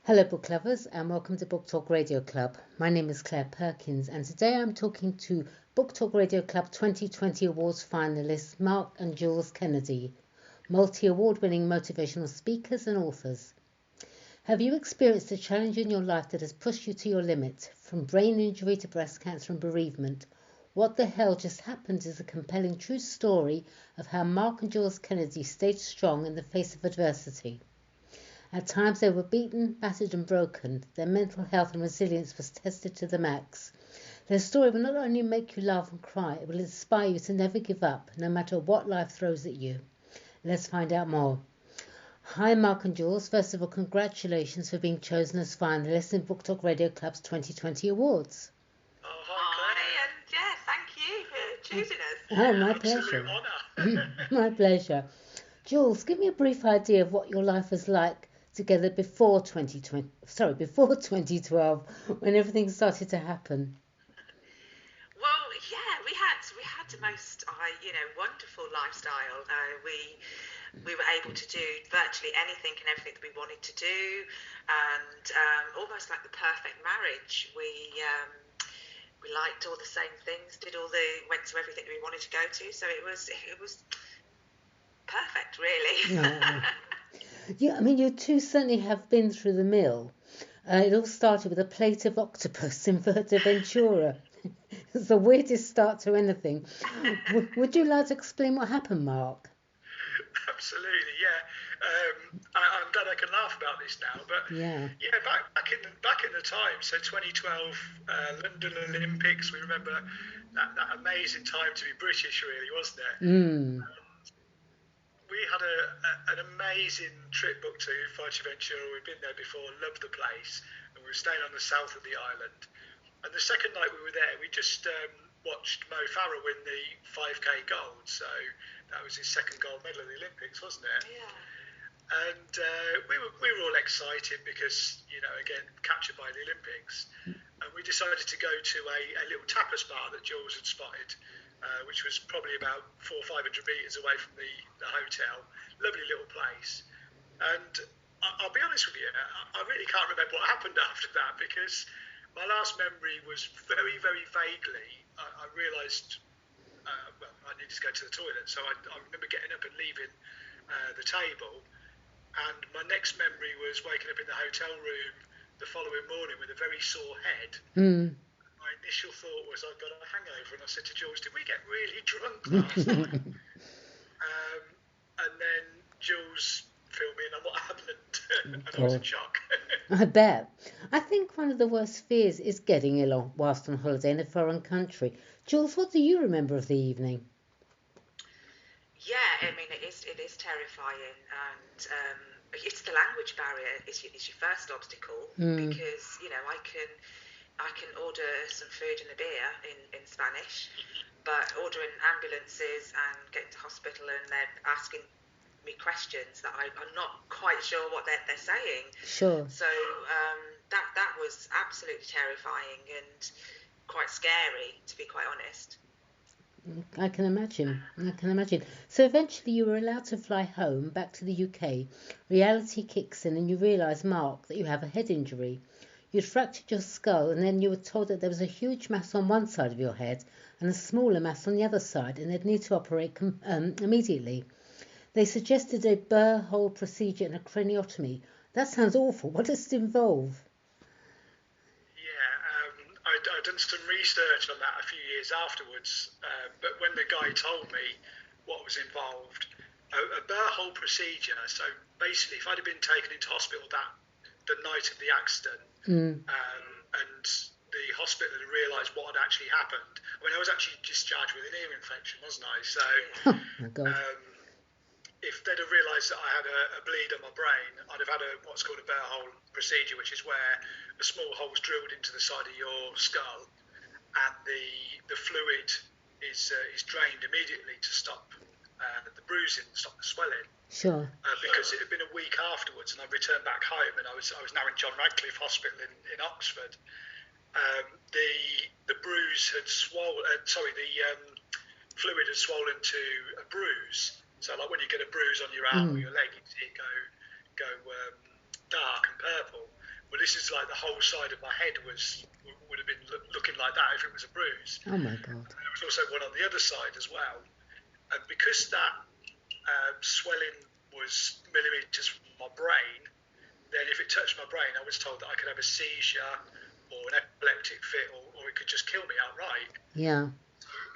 Hello, book lovers, and welcome to Book Talk Radio Club. My name is Claire Perkins, and today I'm talking to Book Talk Radio Club 2020 Awards finalists Mark and Jules Kennedy, multi-award winning motivational speakers and authors. Have you experienced a challenge in your life that has pushed you to your limit, from brain injury to breast cancer and bereavement? What the Hell Just Happened is a compelling true story of how Mark and Jules Kennedy stayed strong in the face of adversity. At times they were beaten, battered and broken. Their mental health and resilience was tested to the max. Their story will not only make you laugh and cry, it will inspire you to never give up, no matter what life throws at you. Let's find out more. Hi Mark and Jules. First of all, congratulations for being chosen as finalists in Book Talk Radio Club's 2020 Awards. Oh, hi, Claire. And thank you for choosing us. Oh, my Absolute pleasure. honour. My pleasure. Jules, give me a brief idea of what your life was like together before 2012, when everything started to happen. Well, yeah, we had the most, wonderful lifestyle. We were able to do virtually anything and everything that we wanted to do, and almost like the perfect marriage. We liked all the same things, went to everything that we wanted to go to. So it was perfect, really. Oh. Yeah, I mean, you two certainly have been through the mill. It all started with a plate of octopus in Ventura. It's the weirdest start to anything. Would you like to explain what happened, Mark? Absolutely, yeah. I'm glad I can laugh about this now, but yeah, back in the time, so 2012 London Olympics, we remember that amazing time to be British, really, wasn't it? We had an amazing trip booked to Fuerteventura. We'd been there before, loved the place, and we were staying on the south of the island. And the second night we were there, we just watched Mo Farah win the 5k gold. So that was his second gold medal at the Olympics, wasn't it? Yeah. And we were all excited because, again, captured by the Olympics. And we decided to go to a little tapas bar that Jules had spotted, which was probably about 400 or 500 metres away from the hotel. Lovely little place. And I'll be honest with you, I really can't remember what happened after that, because my last memory was very, very vaguely. I realised, I needed to go to the toilet, so I remember getting up and leaving the table. And my next memory was waking up in the hotel room the following morning with a very sore head. My initial thought was I'd got a hangover, and I said to Jules, did we get really drunk last night? And then Jules filled me in on what happened, and I was in shock. I bet. I think one of the worst fears is getting ill whilst on holiday in a foreign country. Jules, what do you remember of the evening? Yeah, I mean, it is terrifying, and it's the language barrier is your first obstacle, because I can order some food and a beer in Spanish, but ordering ambulances and getting to hospital and they're asking me questions that I'm not quite sure what they're saying. Sure. So that was absolutely terrifying and quite scary, to be quite honest. I can imagine. So eventually you were allowed to fly home back to the UK. Reality kicks in and you realise, Mark, that you have a head injury. You'd fractured your skull, and then you were told that there was a huge mass on one side of your head and a smaller mass on the other side, and they'd need to operate immediately. They suggested a burr hole procedure and a craniotomy. That sounds awful. What does it involve? I'd done some research on that a few years afterwards, but when the guy told me what was involved, a burr hole procedure, so basically if I'd have been taken into hospital the night of the accident, and the hospital had realised what had actually happened. I mean, I was actually discharged with an ear infection, wasn't I? So oh my God. If they'd have realised that I had a bleed on my brain, I'd have had what's called a burr hole procedure, which is where a small hole's drilled into the side of your skull, and the fluid is drained immediately to stop the bruising, stop the swelling. Sure. Because it had been a week afterwards, and I returned back home, and I was now in John Radcliffe Hospital in Oxford. The bruise had swollen. The fluid had swollen to a bruise. So like when you get a bruise on your arm or your leg, you see it go dark and purple. But this is like the whole side of my head would have been looking like that if it was a bruise. Oh my God. And there was also one on the other side as well. And because that swelling was millimetres from my brain, then if it touched my brain, I was told that I could have a seizure or an epileptic fit, or it could just kill me outright. Yeah.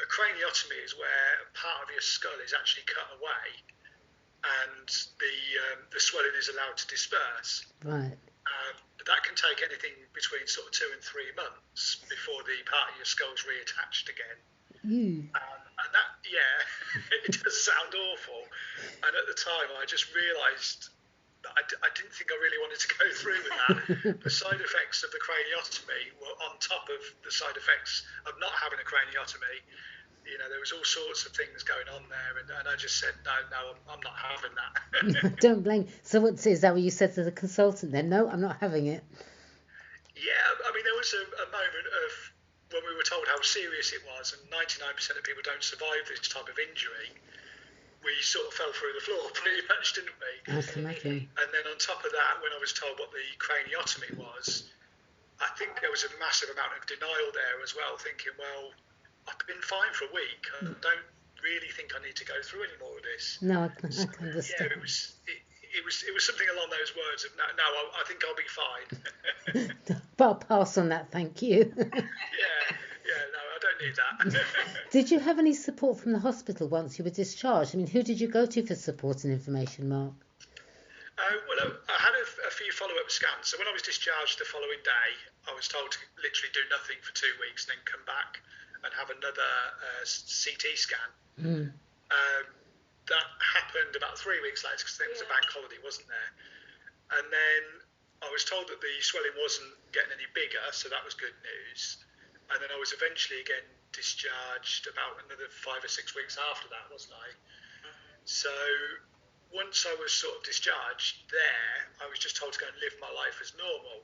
A craniotomy is where part of your skull is actually cut away, and the swelling is allowed to disperse. Right. That can take anything between sort of 2 and 3 months before the part of your skull's reattached again. And that, yeah, it does sound awful. And at the time, I just realised that I didn't think I really wanted to go through with that. The side effects of the craniotomy were on top of the side effects of not having a craniotomy. You know, there was all sorts of things going on there, and I just said, no, I'm not having that. Don't blame. So is that what you said to the consultant then? No, I'm not having it. Yeah, I mean, there was a moment of when we were told how serious it was, and 99% of people don't survive this type of injury. We sort of fell through the floor pretty much, didn't we? I can imagine. And then on top of that, when I was told what the craniotomy was, I think there was a massive amount of denial there as well, thinking, well, I've been fine for a week. I don't really think I need to go through any more of this. No, I can understand. Yeah, it was something along those words of no, I think I'll be fine. But I'll pass on that, thank you. yeah, no, I don't need that. Did you have any support from the hospital once you were discharged? I mean, who did you go to for support and information, Mark? Well, I had a few follow-up scans. So when I was discharged the following day, I was told to literally do nothing for 2 weeks and then come back and have another CT scan. That happened about 3 weeks later because it was a bank holiday, wasn't there? And then I was told that the swelling wasn't getting any bigger, so that was good news. And then I was eventually again discharged about another 5 or 6 weeks after that, wasn't I? So once I was sort of discharged there, I was just told to go and live my life as normal.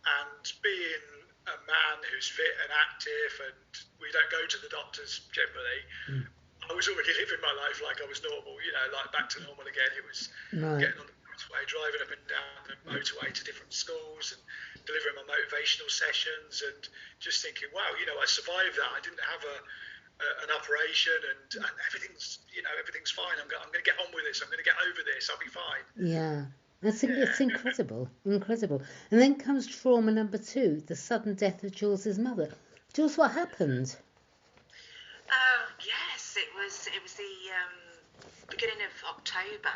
And being a man who's fit and active, and we don't go to the doctors generally, I was already living my life like I was normal, you know, like back to normal again. It was getting on the motorway, driving up and down the motorway to different schools and delivering my motivational sessions, and just thinking, wow, you know, I survived that. I didn't have an operation, and everything's fine. I'm going to get on with this. I'm going to get over this. I'll be fine. Yeah. It's incredible. And then comes trauma number 2, the sudden death of Jules's mother. Jules, what happened? Yes, it was the beginning of October.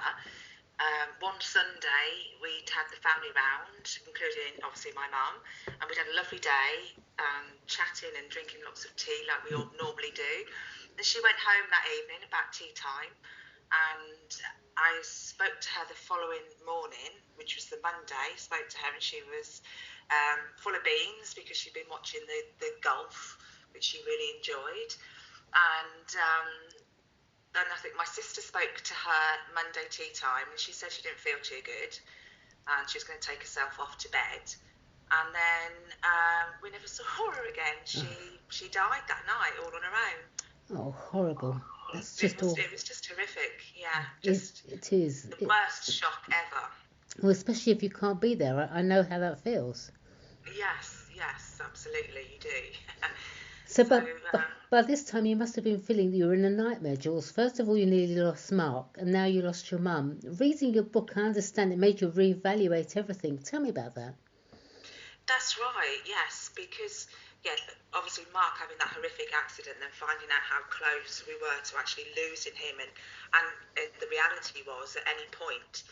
One Sunday we'd had the family round, including obviously my mum, and we'd had a lovely day, chatting and drinking lots of tea like we all normally do. And she went home that evening about tea time, and I spoke to her the following morning, which was the Monday. Spoke to her, and she was full of beans because she'd been watching the golf, which she really enjoyed. And I think my sister spoke to her Monday tea time, and she said she didn't feel too good and she was going to take herself off to bed. And then we never saw her again. She died that night all on her own. Oh, horrible. That's it was just horrific. Yeah, it is the worst shock ever. Well, especially if you can't be there. I know how that feels. Yes, absolutely, you do. So, but by this time you must have been feeling that you were in a nightmare, Jules. First of all, you nearly lost Mark, and now you lost your mum. Reading your book, I understand it made you reevaluate everything. Tell me about that. That's right, yes, because, obviously Mark having that horrific accident and then finding out how close we were to actually losing him, and the reality was at any point,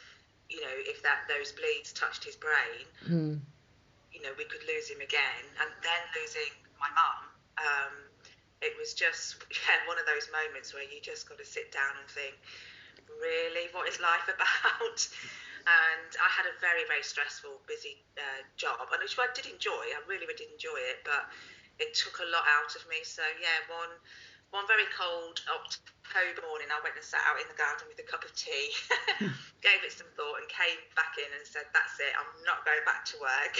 you know, if those bleeds touched his brain, you know, we could lose him again, and then losing my mum. It was just one of those moments where you just got to sit down and think, really, what is life about? And I had a very, very stressful, busy job, and which I did enjoy. I really did enjoy it, but it took a lot out of me. So one very cold October morning, I went and sat out in the garden with a cup of tea, gave it some thought, and came back in and said, that's it, I'm not going back to work.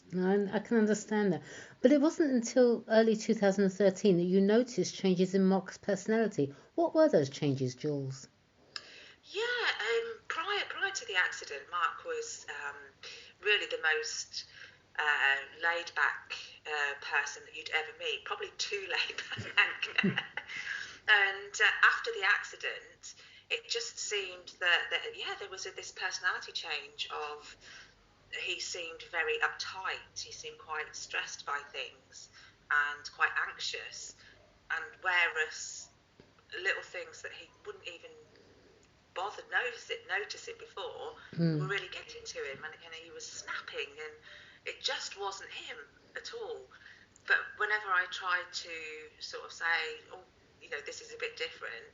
I can understand that. But it wasn't until early 2013 that you noticed changes in Mark's personality. What were those changes, Jules? Yeah, prior to the accident, Mark was really the most laid back person that you'd ever meet, probably too laid back. And after the accident, it just seemed that there was this personality change of, he seemed very uptight, he seemed quite stressed by things and quite anxious, and whereas little things that he wouldn't even bother notice it before were really getting to him, and he was snapping, and it just wasn't him at all. But whenever I tried to sort of say, oh, this is a bit different,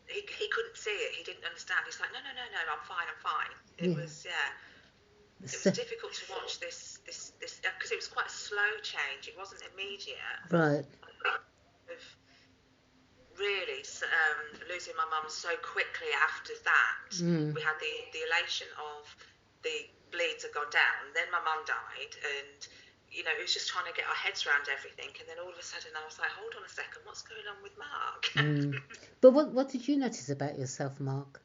he couldn't see it. He didn't understand. He's like, no, I'm fine. It was difficult to watch this because it was quite a slow change. It wasn't immediate. Right. Really, losing my mum so quickly after that, we had the elation of the bleeds had gone down. Then my mum died, and it was just trying to get our heads around everything. And then all of a sudden, I was like, hold on a second, what's going on with Mark? But what did you notice about yourself, Mark?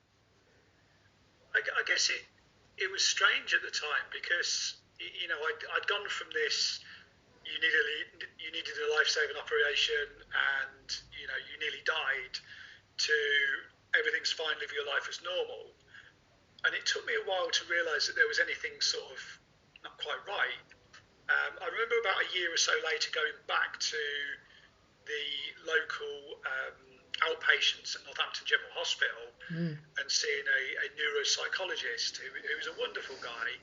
I guess it was strange at the time because I'd gone from this. You needed a life-saving operation, and you nearly died, to everything's fine, live your life as normal. And it took me a while to realise that there was anything sort of not quite right. I remember about a year or so later going back to the local outpatients at Northampton General Hospital and seeing a neuropsychologist who was a wonderful guy.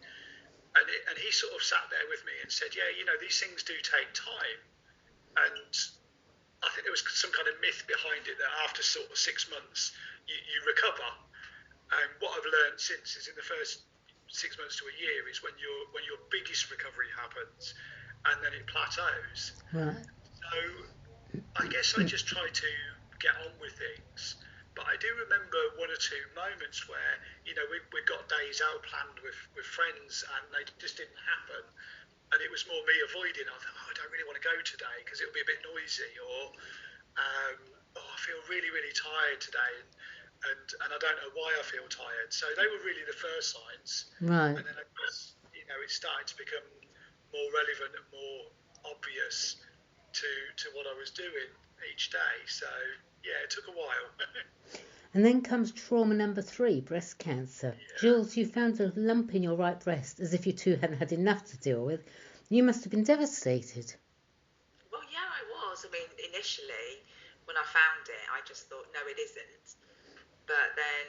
And he sort of sat there with me and said, yeah, these things do take time. And I think there was some kind of myth behind it that after sort of 6 months, you recover. And what I've learned since is in the first 6 months to a year is when your biggest recovery happens, and then it plateaus. Right. So I guess I just try to get on with things. But I do remember one or two moments where, we got days out planned with friends and they just didn't happen. And it was more me avoiding. I thought, I don't really want to go today because it'll be a bit noisy, or I feel really, really tired today. And I don't know why I feel tired. So they were really the first signs. Right. And then, of course, it started to become more relevant and more obvious to what I was doing each day. So, yeah, it took a while. And then comes trauma number 3, breast cancer. Yeah. Jules, you found a lump in your right breast, as if you two hadn't had enough to deal with. You must have been devastated. Well, yeah, I was. I mean, initially, when I found it, I just thought, no, it isn't. But then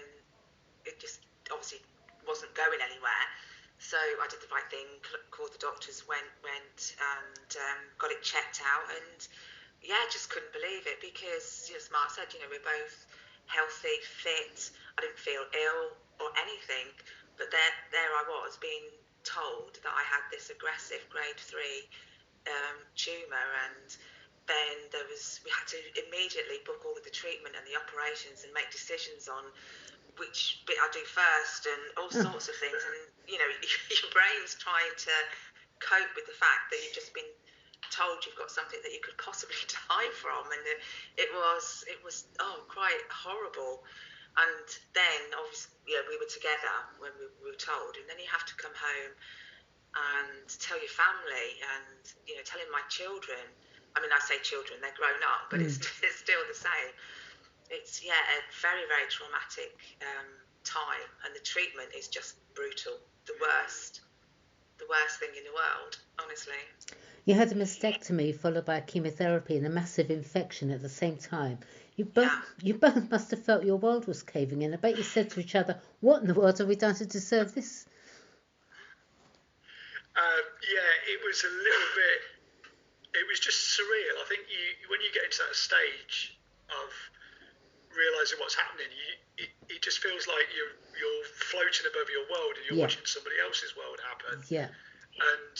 it just obviously wasn't going anywhere. So I did the right thing, called the doctors, went and got it checked out, and yeah, just couldn't believe it because, as Mark said, we're both healthy, fit. I didn't feel ill or anything, but there I was being told that I had this aggressive grade 3 tumour, and then we had to immediately book all of the treatment and the operations and make decisions on which bit I do first and all sorts of things. And your brain's trying to cope with the fact that you've just been told you've got something that you could possibly die from, and it was quite horrible. And then obviously we were together when we were told, and then you have to come home and tell your family, and telling my children. I mean, I say children, they're grown up, but it's still the same. It's a very, very traumatic time, and the treatment is just brutal. The worst thing in the world, honestly. You had a mastectomy followed by chemotherapy and a massive infection at the same time. You both must have felt your world was caving in. I bet you said to each other, what in the world have we done to deserve this? It was a little bit, it was just surreal. I think when you get into that stage of realising what's happening, it just feels like you're floating above your world and you're watching somebody else's world happen. Yeah. And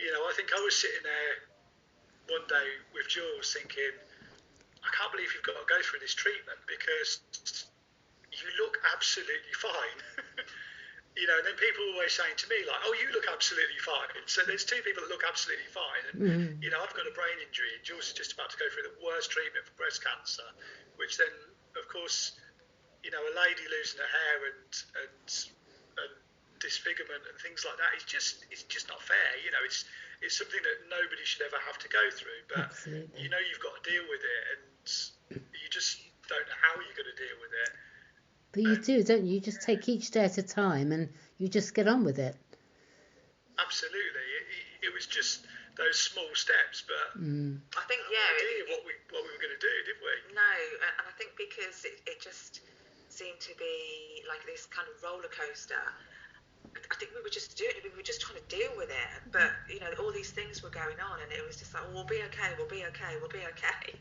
I think I was sitting there one day with Jules thinking, I can't believe you've got to go through this treatment because you look absolutely fine. And then people are always saying to me, like, oh, you look absolutely fine. So there's two people that look absolutely fine. And, I've got a brain injury, and Jules is just about to go through the worst treatment for breast cancer, which then, of course, a lady losing her hair and and disfigurement and things like that. It's just not fair. You know, it's something that nobody should ever have to go through. But Absolutely. you know, you've got to deal with it, and you just don't know how you're going to deal with it. But you do, don't you? You just take each day at a time and you just get on with it. Absolutely. It was just those small steps, but I think, no idea what we were going to do, did we? No, and I think because it just seemed to be like this kind of roller coaster. I think we were just doing it. We were just trying to deal with it, but you know, all these things were going on, and it was just like, oh, we'll be okay. We'll be okay. We'll be okay.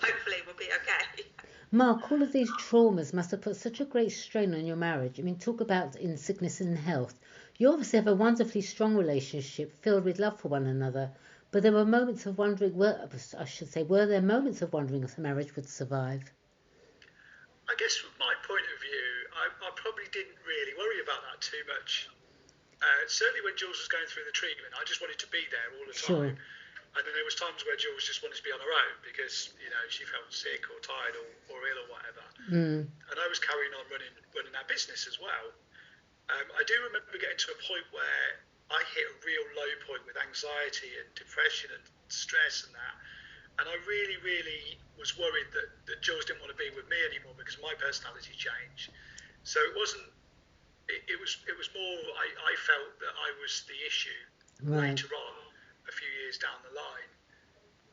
Hopefully, we'll be okay. Mark, all of these traumas must have put such a great strain on your marriage. I mean, talk about in sickness and health. You obviously have a wonderfully strong relationship filled with love for one another, but there were moments of wondering, were there moments of wondering if the marriage would survive? I guess from my point of view, I probably didn't really worry about that too much. Certainly when Jules was going through the treatment, I just wanted to be there all the time. Sure. And then there was times where Jules just wanted to be on her own because, you know, she felt sick or tired or ill or whatever. And I was carrying on running our business as well. I do remember getting to a point where I hit a real low point with anxiety and depression and stress and that. And I really, really was worried that Jules didn't want to be with me anymore because my personality changed. So it wasn't. It was more. I felt that I was the issue later on, a few years down the line.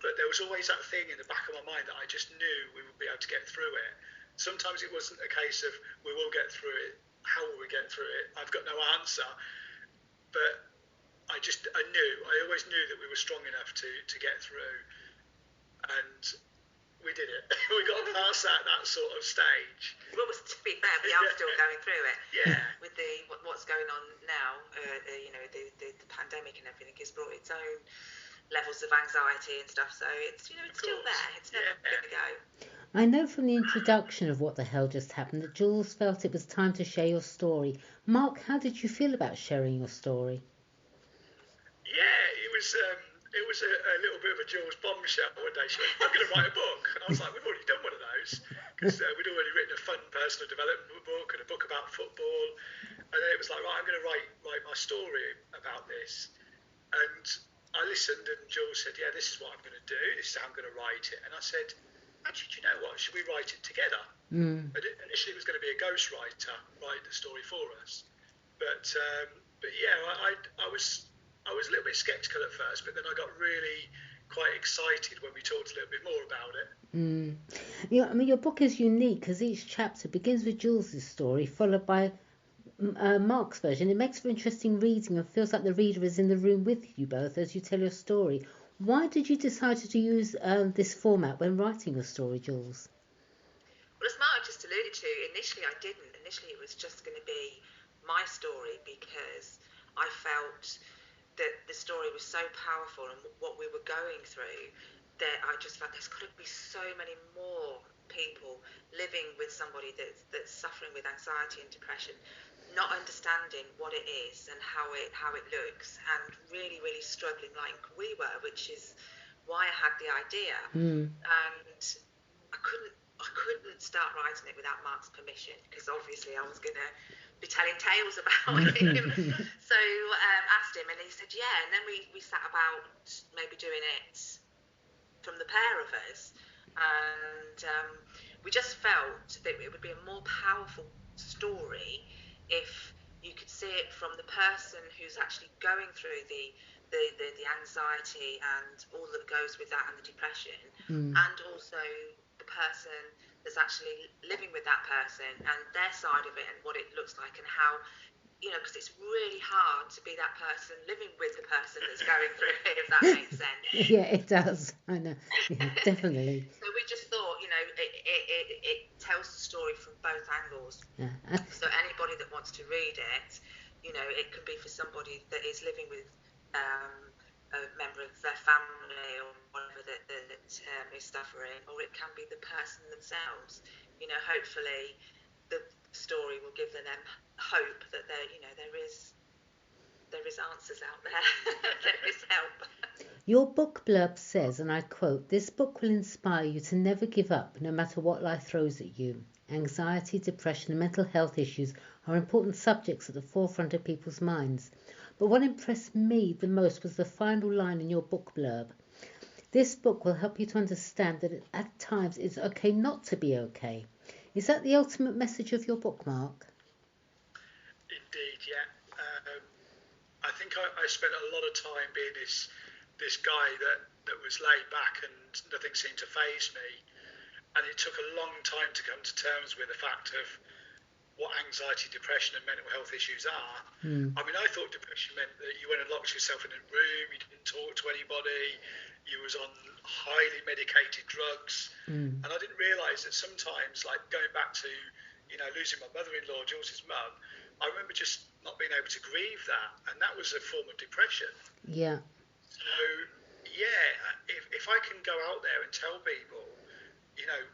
But there was always that thing in the back of my mind that I just knew we would be able to get through it. Sometimes it wasn't a case of we will get through it. How will we get through it? I've got no answer. But I knew. I always knew that we were strong enough to get through. And we did it. We got past that sort of stage. Well, to be fair, we are still going through it. Yeah. With what's going on now, you know, the pandemic and everything has brought its own levels of anxiety and stuff. So it's, you know, it's still there. It's never going to go. I know from the introduction of What the Hell Just Happened that Jules felt it was time to share your story. Mark, how did you feel about sharing your story? Yeah, it was a little bit of a Jules bombshell one day. She went, I'm going to write a book. And I was like, we've already done one of those. Because we'd already written a fun personal development book and a book about football. And then it was like, right, I'm going to write my story about this. And I listened and Jules said, yeah, this is what I'm going to do. This is how I'm going to write it. And I said, actually, do you know what? Should we write it together? Initially, it was going to be a ghostwriter write the story for us. But yeah, I was a little bit sceptical at first, but then I got really quite excited when we talked a little bit more about it. Yeah, I mean, your book is unique because each chapter begins with Jules' story, followed by Mark's version. It makes for interesting reading and feels like the reader is in the room with you both as you tell your story. Why did you decide to use this format when writing your story, Jules? Well, as Mark just alluded to, initially I didn't. Initially it was just going to be my story because I felt that the story was so powerful and what we were going through that I just felt there's got to be so many more people living with somebody that's suffering with anxiety and depression, not understanding what it is and how it looks, and really, really struggling like we were, which is why I had the idea. And I couldn't start writing it without Mark's permission because obviously I was going to be telling tales about him. So asked him and he said yeah, and then we sat about maybe doing it from the pair of us, and we just felt that it would be a more powerful story if you could see it from the person who's actually going through the anxiety and all that goes with that and the depression, and also the person that's actually living with that person and their side of it and what it looks like and how, you know, because it's really hard to be that person living with the person that's going through it, if that makes sense. Yeah, it does. I know. Yeah, definitely. So we just thought, you know, it tells the story from both angles. Yeah. So anybody that wants to read it, you know, it can be for somebody that is living with a member of their family or whatever that is suffering, or it can be the person themselves. You know, hopefully the story will give them hope that there is answers out there. There is help. Your book blurb says, and I quote, "This book will inspire you to never give up, no matter what life throws at you." Anxiety, depression, and mental health issues are important subjects at the forefront of people's minds. But what impressed me the most was the final line in your book blurb. This book will help you to understand that at times it's okay not to be okay. Is that the ultimate message of your book, Mark? Indeed, yeah. I think I spent a lot of time being this guy that was laid back and nothing seemed to faze me. And it took a long time to come to terms with the fact of what anxiety, depression, and mental health issues are. I mean, I thought depression meant that you went and locked yourself in a room, you didn't talk to anybody, you was on highly medicated drugs, and I didn't realise that sometimes, like going back to, losing my mother-in-law, Jules's mum, I remember just not being able to grieve that, and that was a form of depression. Yeah. So, yeah, if I can go out there and tell people,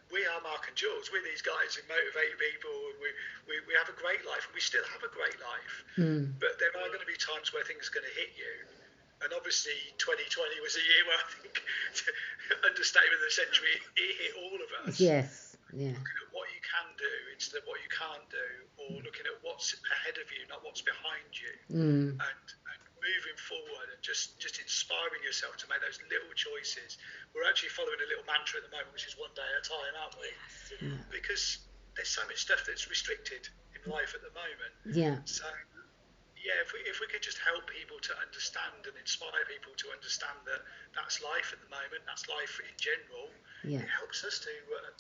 we are Mark and Jules. We're these guys who motivate people, and we have a great life, and we still have a great life. But there are going to be times where things are going to hit you. And obviously, 2020 was a year where I think, understatement of the century, it hit all of us. Yes. Yeah. Looking at what you can do instead of what you can't do, or looking at what's ahead of you, not what's behind you. And moving forward and just inspiring yourself to make those little choices. We're actually following a little mantra at the moment, which is one day at a time, aren't we? Yes, yeah. Because there's so much stuff that's restricted in life at the moment. Yeah. So, yeah, if we could just help people to understand and inspire people to understand that that's life at the moment, that's life in general, it helps us to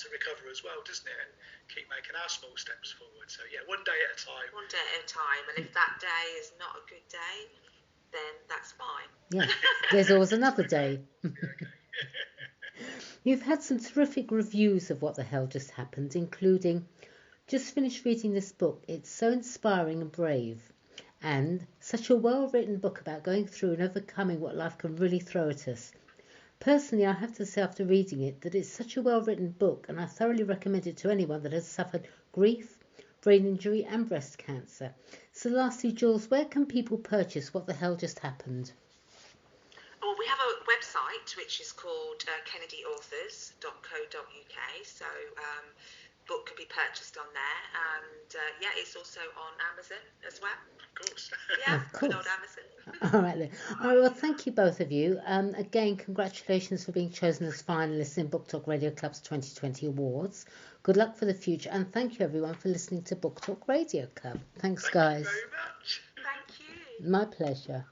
recover as well, doesn't it? And keep making our small steps forward. So, yeah, one day at a time. One day at a time. And if that day is not a good day, then that's fine. Yeah, there's always another day. You've had some terrific reviews of What the Hell Just Happened, including, just finished reading this book, it's so inspiring and brave, and such a well-written book about going through and overcoming what life can really throw at us. Personally, I have to say after reading it that it's such a well-written book, and I thoroughly recommend it to anyone that has suffered grief, brain injury and breast cancer. So lastly, Jules, where can people purchase What the Hell Just Happened? Well, we have a website which is called kennedyauthors.co.uk. So book can be purchased on there, and it's also on Amazon as well. Of course. Yeah, Of course. good old Amazon. All right then. All right, well, thank you both of you. Again, congratulations for being chosen as finalists in Book Talk Radio Club's 2020 awards. Good luck for the future, and thank you everyone for listening to Book Talk Radio Club. Thanks, guys. Thank you very much. Thank you. My pleasure.